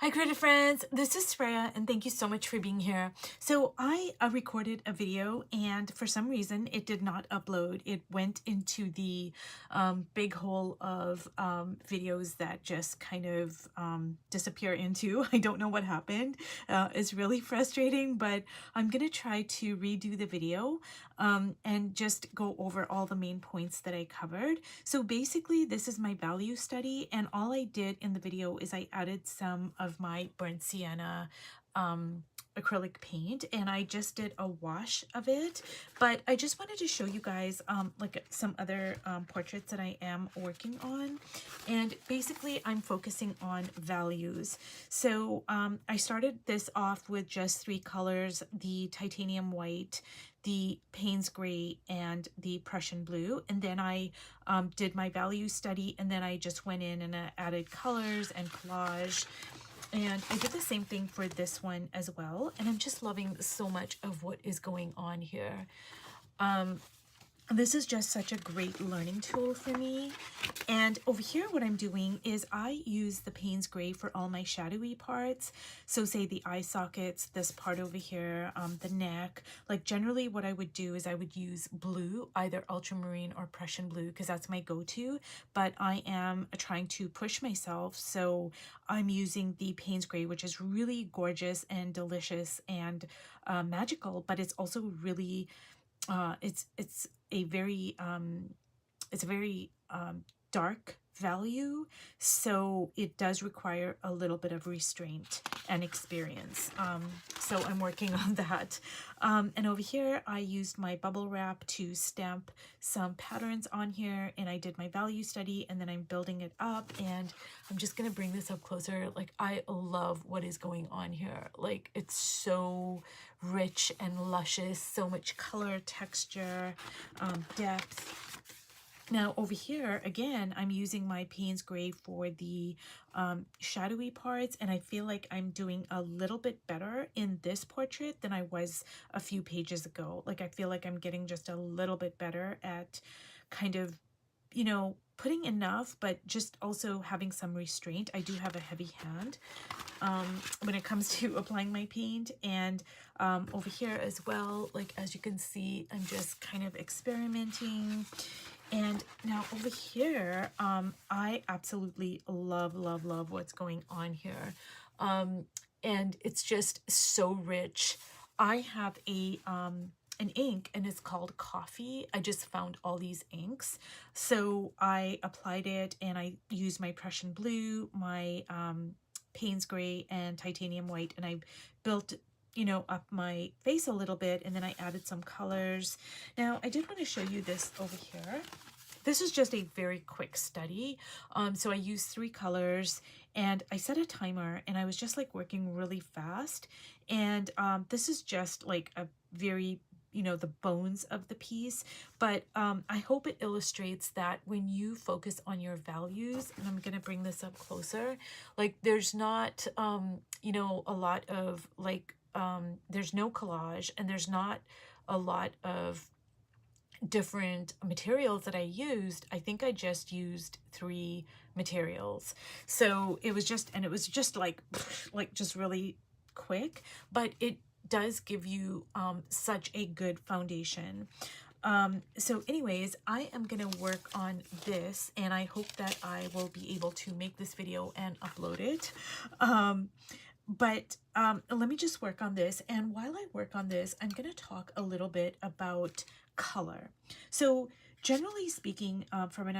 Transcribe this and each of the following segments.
Hi creative friends, this is Freya and thank you so much for being here. So I recorded a video and for some reason it did not upload. It went into the big hole of videos that just kind of disappear into. I don't know what happened. It's really frustrating, but I'm gonna try to redo the video and just go over all the main points that I covered. So basically this is my value study, and all I did in the video is I added some of my burnt sienna acrylic paint, and I just did a wash of it. But I just wanted to show you guys like some other portraits that I am working on, and basically I'm focusing on values. So I started this off with just 3 colors: the titanium white, the Payne's gray, and the Prussian blue. And then I did my value study, and then I just went in and added colors and collage. And I did the same thing for this one as well. And I'm just loving so much of what is going on here. This is just such a great learning tool for me. And over here, what I'm doing is I use the Payne's gray for all my shadowy parts. So say the eye sockets, this part over here, the neck. Like generally what I would do is I would use blue, either ultramarine or Prussian blue, because that's my go-to. But I am trying to push myself, so I'm using the Payne's gray, which is really gorgeous and delicious and magical, but it's also really it's a very dark value, so it does require a little bit of restraint and experience. So I'm working on that. And over here I used my bubble wrap to stamp some patterns on here, and I did my value study, and then I'm building it up. And I'm just gonna bring this up closer. Like, I love what is going on here. Like, it's so rich and luscious, so much color, texture, depth. Now over here, again, I'm using my Payne's gray for the shadowy parts, and I feel like I'm doing a little bit better in this portrait than I was a few pages ago. Like, I feel like I'm getting just a little bit better at kind of, you know, putting enough, but just also having some restraint. I do have a heavy hand when it comes to applying my paint. And over here as well, like as you can see, I'm just kind of experimenting. And now over here, I absolutely love what's going on here. And it's just so rich. I have a an ink, and it's called Coffee. I just found all these inks, so I applied it, and I used my Prussian blue, my Payne's gray, and titanium white, and I built, you know, up my face a little bit, and then I added some colors. Now I did want to show you this over here. This is just a very quick study. So I used 3 colors, and I set a timer, and I was just like working really fast. And this is just like a very, you know, the bones of the piece. But I hope it illustrates that when you focus on your values, and I'm going to bring this up closer, like there's not, you know, a lot of like, there's no collage, and there's not a lot of different materials that I used. I think I just used 3 materials. So it was just, and it was just like just really quick, but it does give you such a good foundation. So anyways, I am gonna work on this, and I hope that I will be able to make this video and upload it. But let me just work on this, and while I work on this, I'm going to talk a little bit about color. So generally speaking, from an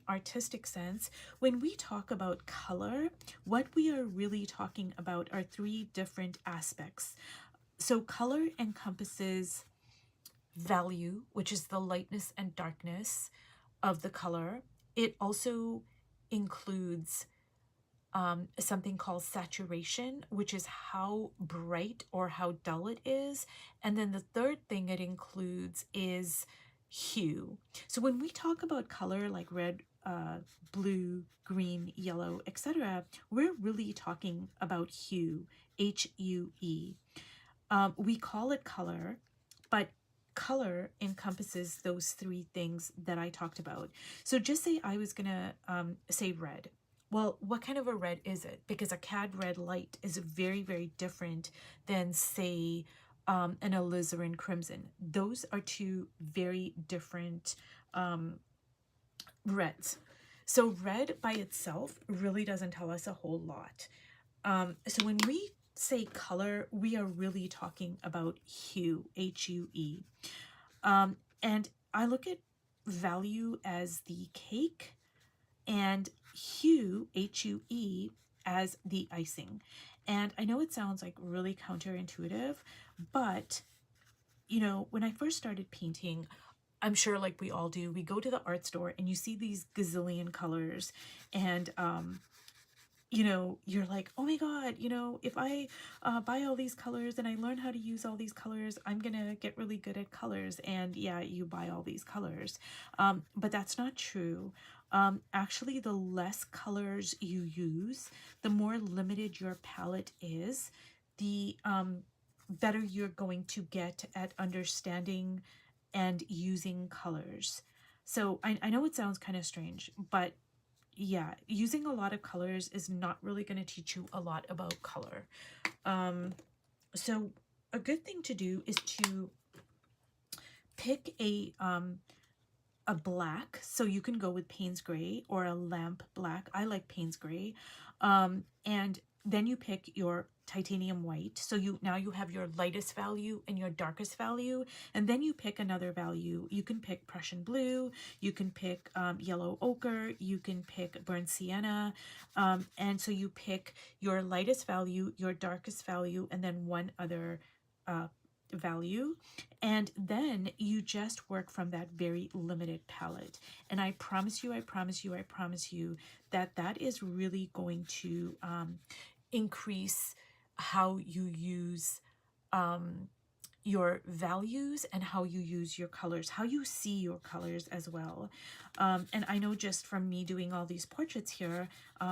artistic sense, when we talk about color, what we are really talking about are 3 different aspects. So color encompasses value, which is the lightness and darkness of the color. It also includes something called saturation, which is how bright or how dull it is. And then the third thing it includes is hue. So when we talk about color like red, blue, green, yellow, etc., we're really talking about hue, H-U-E. We call it color, but color encompasses those 3 things that I talked about. So just say I was gonna say red. Well, what kind of a red is it? Because a cad red light is very, very different than, say, an alizarin crimson. Those are two very different reds. So red by itself really doesn't tell us a whole lot. So when we say color, we are really talking about hue, H-U-E. And I look at value as the cake and hue, H-U-E, as the icing. And I know it sounds like really counterintuitive, but you know, when I first started painting, I'm sure like we all do, we go to the art store and you see these gazillion colors and you know, you're like, oh my God, you know, if I buy all these colors and I learn how to use all these colors, I'm gonna get really good at colors. And yeah, you buy all these colors. But that's not true. Actually, the less colors you use, the more limited your palette is, the better you're going to get at understanding and using colors. So I know it sounds kind of strange, but yeah, using a lot of colors is not really going to teach you a lot about color. So a good thing to do is to pick a black. So you can go with Payne's Gray or a lamp black. I like Payne's Gray. And then you pick your titanium white. So now you have your lightest value and your darkest value. And then you pick another value. You can pick Prussian blue. You can pick yellow ochre. You can pick burnt sienna. And so you pick your lightest value, your darkest value, and then one other value, and then you just work from that very limited palette. And I promise you, I promise you, I promise you that that is really going to increase how you use your values and how you use your colors, how you see your colors as well. And I know just from me doing all these portraits here,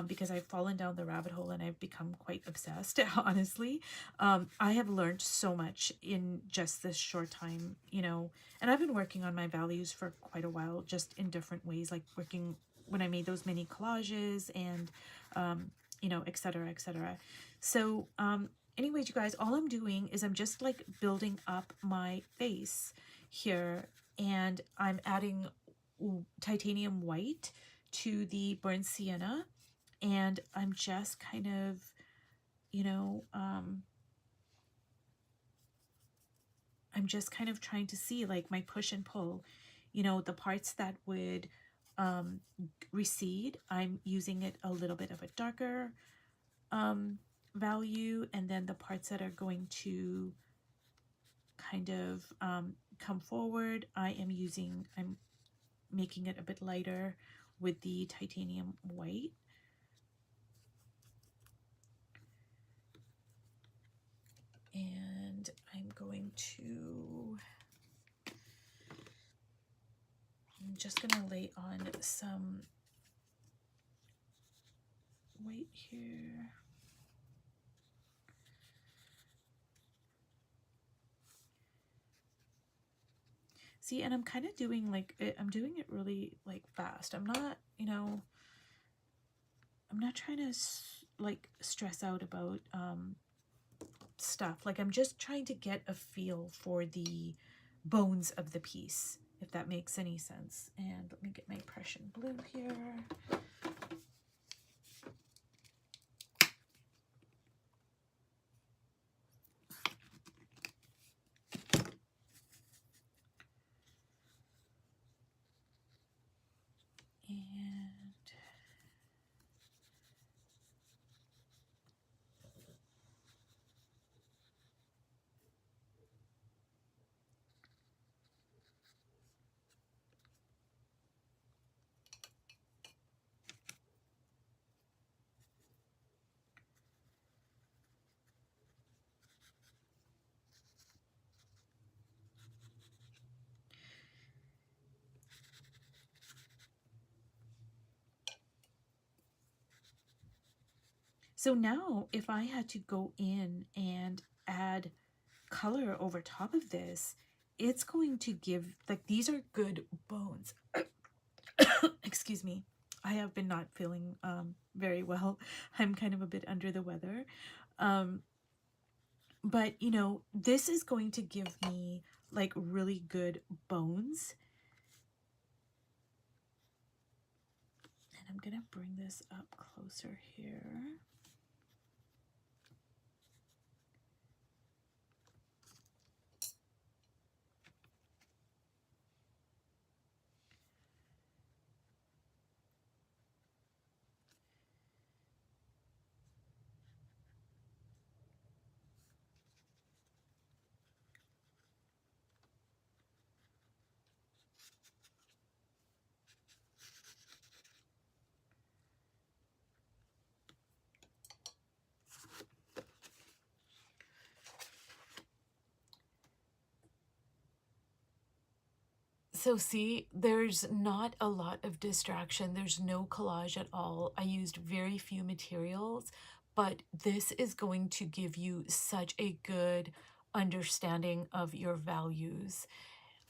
because I've fallen down the rabbit hole and I've become quite obsessed, honestly, I have learned so much in just this short time, you know, and I've been working on my values for quite a while, just in different ways, like working when I made those mini collages and, you know, etc., etc. So, anyways, you guys, all I'm doing is I'm just like building up my face here, and I'm adding titanium white to the burnt sienna, and I'm just kind of, you know, I'm just kind of trying to see like my push and pull, you know, the parts that would recede, I'm using it a little bit of a darker value, and then the parts that are going to kind of come forward, I'm making it a bit lighter with the titanium white. And I'm just gonna lay on some white here. See, and I'm kind of doing like I'm doing it really like fast. I'm not, you know, I'm not trying to like stress out about stuff. Like I'm just trying to get a feel for the bones of the piece, if that makes any sense. And let me get my Prussian blue here. So now if I had to go in and add color over top of this, it's going to give, like, these are good bones. Excuse me. I have been not feeling very well. I'm kind of a bit under the weather. Um, but, you know, this is going to give me like really good bones. And I'm going to bring this up closer here. So see, there's not a lot of distraction. There's no collage at all. I used very few materials, but this is going to give you such a good understanding of your values.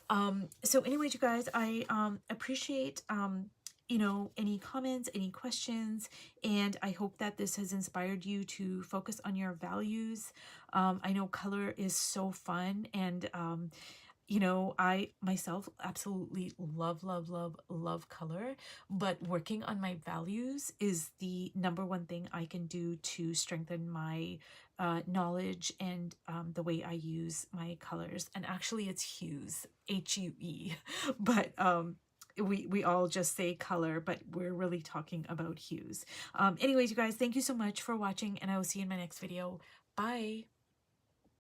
So anyways, you guys, I appreciate you know, any comments, any questions, and I hope that this has inspired you to focus on your values. I know color is so fun, and you know, I myself absolutely love, love, love, love color, but working on my values is the number one thing I can do to strengthen my knowledge and the way I use my colors. And actually, it's hues, H-U-E, but we all just say color, but we're really talking about hues. Anyways, you guys, thank you so much for watching, and I will see you in my next video. Bye.